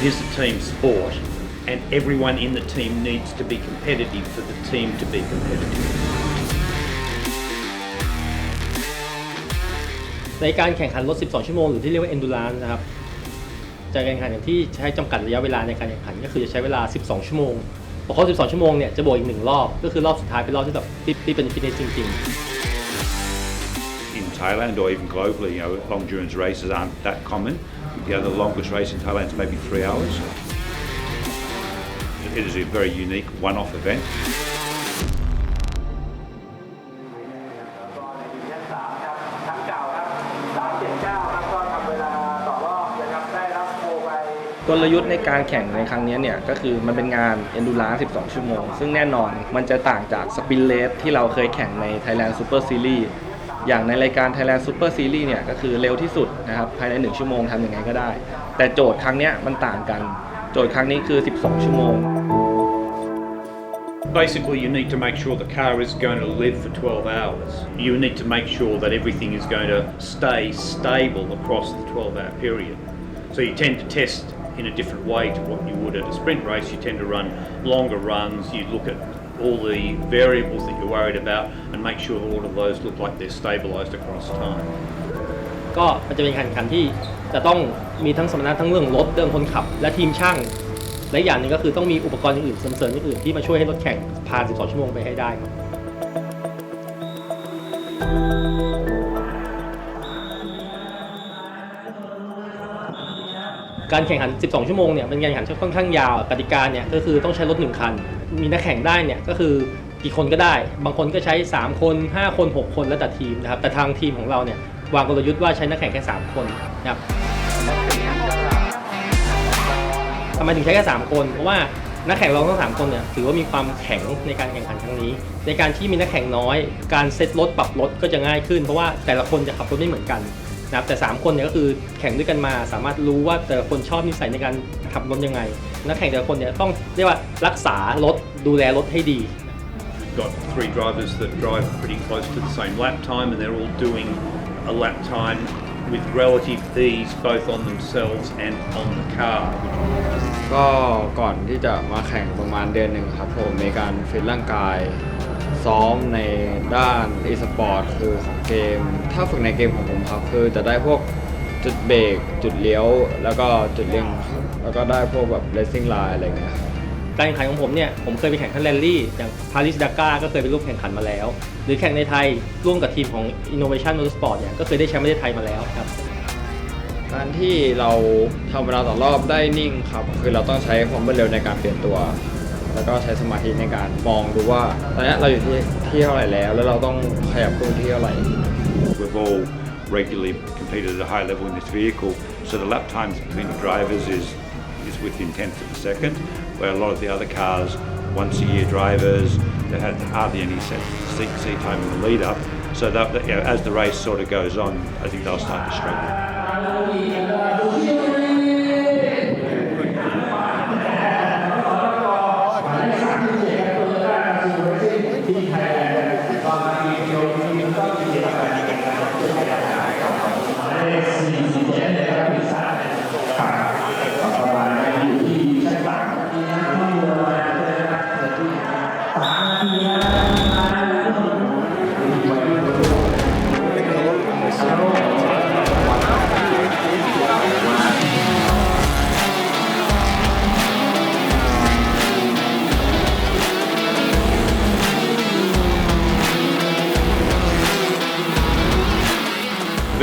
It is a team sport, and everyone in the team needs to be competitive for the team to be competitive. ในการแข่งขันรถ 12 ชั่วโมงหรือที่เรียกว่า endurance นะครับจะแข่งขันอย่างที่ใช้จำกัดระยะเวลาในการแข่งขันก็คือจะใช้เวลา 12 ชั่วโมงพอครบ 12 ชั่วโมงเนี่ยจะบวกอีก1รอบก็คือรอบสุดท้ายเป็นรอบที่แบบที่เป็นฟิตเนสจริงๆ In Thailand or even globally, long endurance races aren't that common. The longest race in Thailand is maybe 3 hours. It is a very unique one-off event.กลยุทธ์ในการแข่งในครั้งนี้เนี่ยก็คือมันเป็นงาน Endurance 12 ชั่วโมงซึ่งแน่นอนมันจะต่างจาก Sprint Race ที่เราเคยแข่งใน Thailand Super Series อย่างในรายการ Thailand Super Series เนี่ยก็คือเร็วที่สุดนะครับภายใน1ชั่วโมงทำยังไงก็ได้แต่โจทย์ครั้งนี้มันต่างกันโจทย์ครั้งนี้คือ12 ชั่วโมง Basically, you need to make sure the car is going to live for 12 hours. You need to make sure that everything is going to stay stable across the 12-hour period. So you tend to test in a different way to what you would at a sprint race. You tend to run longer runs. You look at all the variables that you're worried about and make sure that all of those look like they're stabilized across time. ก็มันจะเป็นการแข่งขันที่จะต้องมีทั้งสมรรถนะทั้งเรื่องรถเรื่องคนขับและทีมช่างและอย่างนึงก็คือต้องมีอุปกรณ์อื่นๆเสริมๆอื่นๆที่มาช่วยให้รถแข่งผ่าน12 ชั่วโมงไปให้ได้ครับการแข่งขัน 12 ชั่วโมงเนี่ยเป็นการแข่งขันที่ค่อนข้างยาวกติกาเนี่ยก็คือต้องใช้รถ1คันมีนักแข่งได้เนี่ยก็คือกี่คนก็ได้บางคนก็ใช้3คน5คน6คนแล้วแต่ทีมนะครับแต่ทางทีมของเราเนี่ยวางกลยุทธ์ว่าใช้นักแข่งแค่3คนนะครับทำไมถึงใช้แค่3คนเพราะว่านักแข่งเราทั้ง3คนเนี่ยถือว่ามีความแข็งในการแข่งขันครั้งนี้ในการที่มีนักแข่งน้อยการเซตรถปรับรถก็จะง่ายขึ้นเพราะว่าแต่ละคนจะขับรถไม่เหมือนกันนะครับแต่3คนเนี่ยก็คือแข่งด้วยกันมาสามารถรู้ว่าแต่ละคนชอบนิสัยในการขับรถยังไงนักแข่งแต่ละคนเนี่ยต้องเรียกว่ารักษารถดูแลรถให้ดี We've got 3 drivers that drive pretty close to the same lap time and they're all doing a lap time with relative ease both on themselves and on the car. ก็ก่อนที่จะมาแข่งประมาณเดือนหนึ่งครับผมมีการฟิตร่างกายซ้อมในด้าน e-sport คือของเกมถ้าฝึกในเกมของผมครับคือจะได้พวกจุดเบรกจุดเลี้ยวแล้วก็จุดเร่งแล้วก็ได้พวกแบบ racing line อะไรเงี้ยการแข่งขันของผมเนี่ยผมเคยไปแข่งทั้งแรลลี่อย่างปารีสดาการ์ก็เคยไปร่วมแข่งขันมาแล้วหรือแข่งในไทยร่วมกับทีมของ Innovation Motorsport เนี่ยก็เคยได้แชมป์ประเทศไทยมาแล้วครับการที่เราทำเวลาต่อรอบได้นิ่งครับคือเราต้องใช้ความรวดเร็วในการเปลี่ยนตัวแล้วก็ใช้สมาธิในการมองดูว่าตอนนี้เราอยู่ที่เท่าไหร่แล้วเราต้องขยับตัวที่เท่าไหร่ We've all regularly competed at a high level in this vehicle, so the lap times between the drivers is within tenths of a second, where a lot of the other cars, once-a-year drivers, that had hardly any seat time in the lead-up. So that, as the race sort of goes on, I think they'll start to struggle.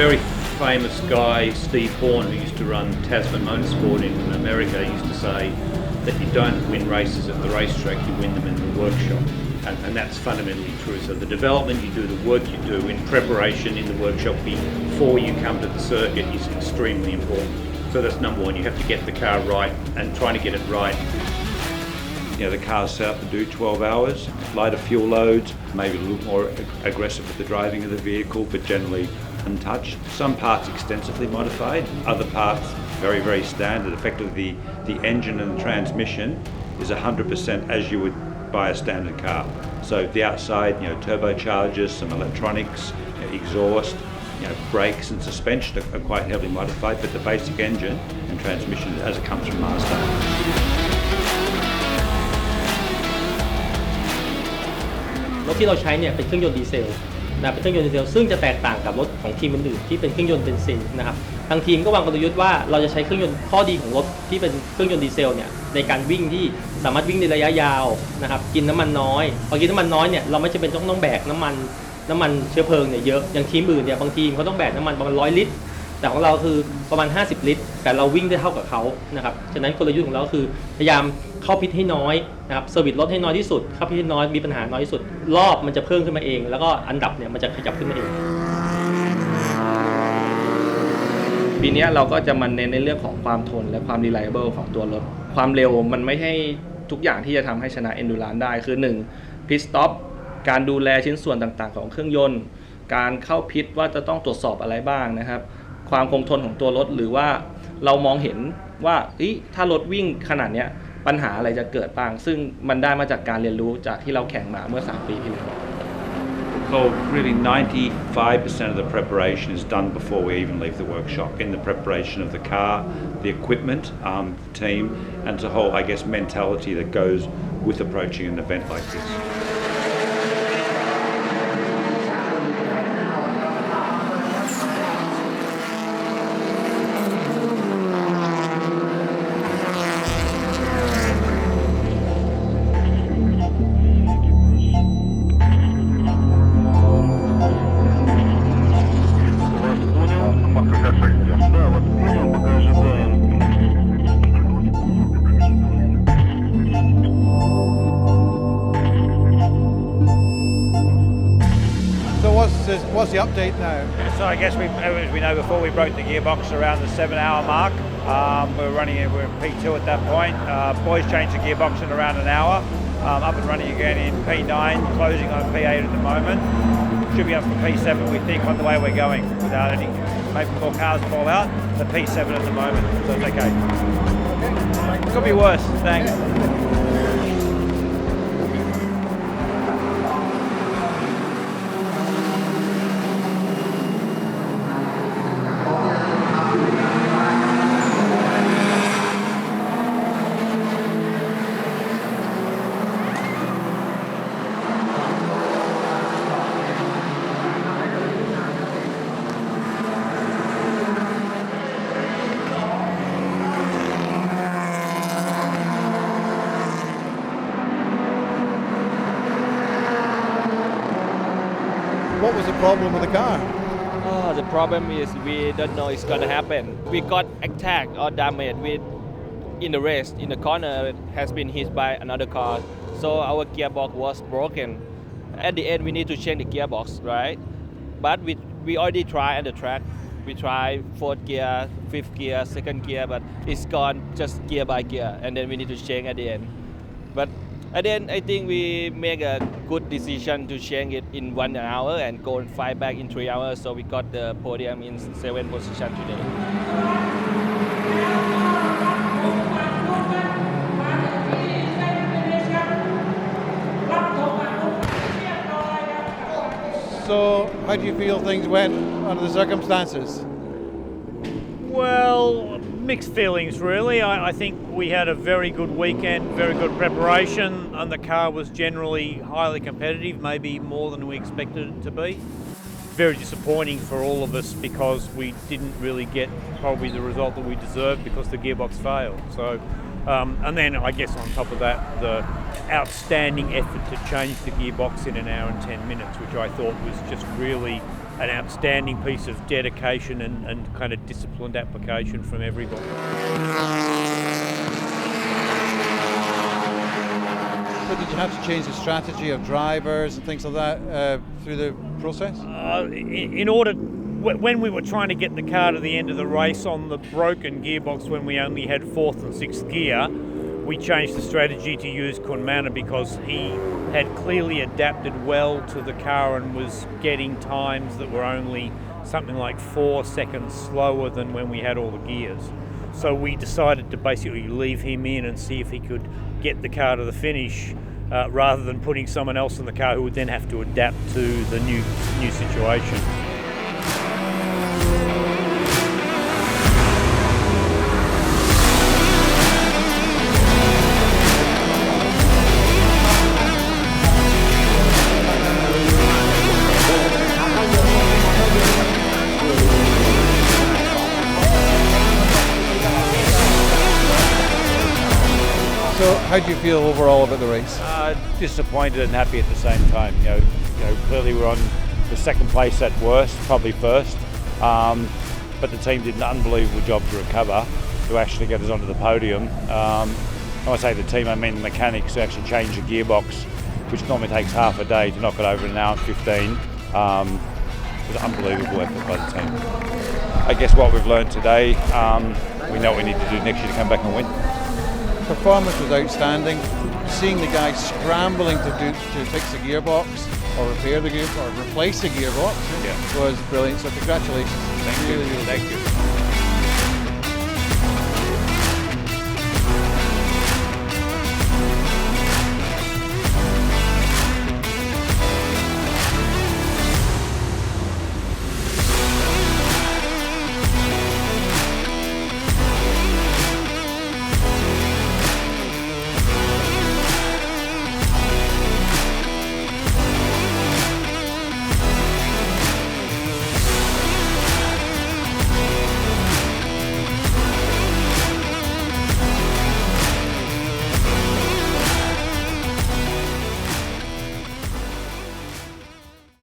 Very famous guy, Steve Horn, who used to run Tasman Motorsport in America, used to say that you don't win races at the racetrack, you win them in the workshop. And that's fundamentally true. So the development you do, the work you do in preparation in the workshop before you come to the circuit is extremely important. So that's number one, you have to get the car right and trying to get it right. The car's set up to do 12 hours, lighter fuel loads, maybe a little more aggressive with the driving of the vehicle, but generally untouched. Some parts extensively modified, other parts very, very standard. Effectively, the engine and the transmission is 100% as you would buy a standard car. So the outside, turbochargers, some electronics, exhaust, brakes and suspension are quite heavily modified, but the basic engine and transmission as it comes from Mazda. รถที่เราใช้เนี่ยเป็นเครื่องยนต์ดีเซลนะเป็นเครื่องยนต์ดีเซลซึ่งจะแตกต่างกับรถของทีมอื่นๆที่เป็นเครื่องยนต์เบนซินนะครับทางทีมก็วางกลยุทธ์ว่าเราจะใช้เครื่องยนต์ข้อดีของรถที่เป็นเครื่องยนต์ดีเซลเนี่ยในการวิ่งที่สามารถวิ่งในระยะยาวนะครับกินน้ำมันน้อยพอกินน้ำมันน้อยเนี่ยเราไม่จำเป็นต้องแบกน้ำมันเชื้อเพลิงเนี่ยเยอะอย่างทีมอื่นเนี่ยบางทีมเขาต้องแบกน้ำมันประมาณ100 ลิตรแต่ของเราคือประมาณ50 ลิตรแต่เราวิ่งได้เท่ากับเขานะครับฉะนั้นกลยุทธ์ของเราคือพยายามเข้าพิษให้น้อยนะครับเซอร์วิสรถให้น้อยที่สุดเข้าพิษให้น้อยมีปัญหาน้อยที่สุดรอบมันจะเพิ่มขึ้นมาเองแล้วก็อันดับเนี่ยมันจะขยับขึ้นมาเองปีนี้เราก็จะมาเน้นในเรื่องของความทนและความ reliable ของตัวรถความเร็วมันไม่ใช่ทุกอย่างที่จะทำให้ชนะ Endurance ได้คือ1 Pit Stop การดูแลชิ้นส่วนต่างๆของเครื่องยนต์การเข้าพิทว่าจะต้องตรวจสอบอะไรบ้างนะครับความคงทนของตัวรถหรือว่าเรามองเห็นว่าถ้ารถวิ่งขนาดนี้ปัญหาอะไรจะเกิดบ้างซึ่งมันได้มาจากการเรียนรู้จากที่เราแข่งมาเมื่อ3 ปีที่แล้ว Well, really 95% of the preparation is done before we even leave the workshop, in the preparation of the car, the equipment, the team, and the whole, I guess, mentality that goes with approaching an event like this. What's the update now? So I guess as we know before, we broke the gearbox around the 7-hour mark. We're in P2 at that point. Boys changed the gearbox in around an hour. Up and running again in P9, closing on P8 at the moment. Should be up for P7, we think, on the way we're going, without any maybe more cars fall out. But P7 at the moment, so it's okay. Could be worse. Thanks. What was the problem with the car? The problem is we don't know it's gonna happen. We got attacked or damaged in the race. In the corner, it has been hit by another car. So our gearbox was broken. At the end, we need to change the gearbox, right? But we already tried at the track. We tried 4th gear, 5th gear, 2nd gear, but it's gone just gear by gear, and then we need to change at the end. But at the end, I think we make a good decision to change it in 1 hour and go and fight back in 3 hours. So we got the podium in 7th position today. So, how do you feel things went under the circumstances? Well, mixed feelings really. I think we had a very good weekend, very good preparation, and the car was generally highly competitive, maybe more than we expected it to be. Very disappointing for all of us because we didn't really get probably the result that we deserved because the gearbox failed. So, and then I guess on top of that, the outstanding effort to change the gearbox in 1 hour and 10 minutes, which I thought was just really an outstanding piece of dedication and kind of disciplined application from everybody. So did you have to change the strategy of drivers and things like that through the process? When we were trying to get the car to the end of the race on the broken gearbox when we only had 4th and 6th gear, we changed the strategy to use Kunmana because he had clearly adapted well to the car and was getting times that were only something like 4 seconds slower than when we had all the gears. So we decided to basically leave him in and see if he could get the car to the finish rather than putting someone else in the car who would then have to adapt to the new situation. So how do you feel overall about the race? Disappointed and happy at the same time. Clearly we're on the second place at worst, probably first. But the team did an unbelievable job to recover to actually get us onto the podium. When I say the team, I mean the mechanics who actually changed the gearbox, which normally takes half a day, to knock it over in an hour and 15. It was an unbelievable effort by the team. I guess what we've learned today, we know what we need to do next year to come back and win. Performance was outstanding. Seeing the guys scrambling to fix the gearbox or repair the gearbox or replace the gearbox was brilliant. So congratulations. Thank you.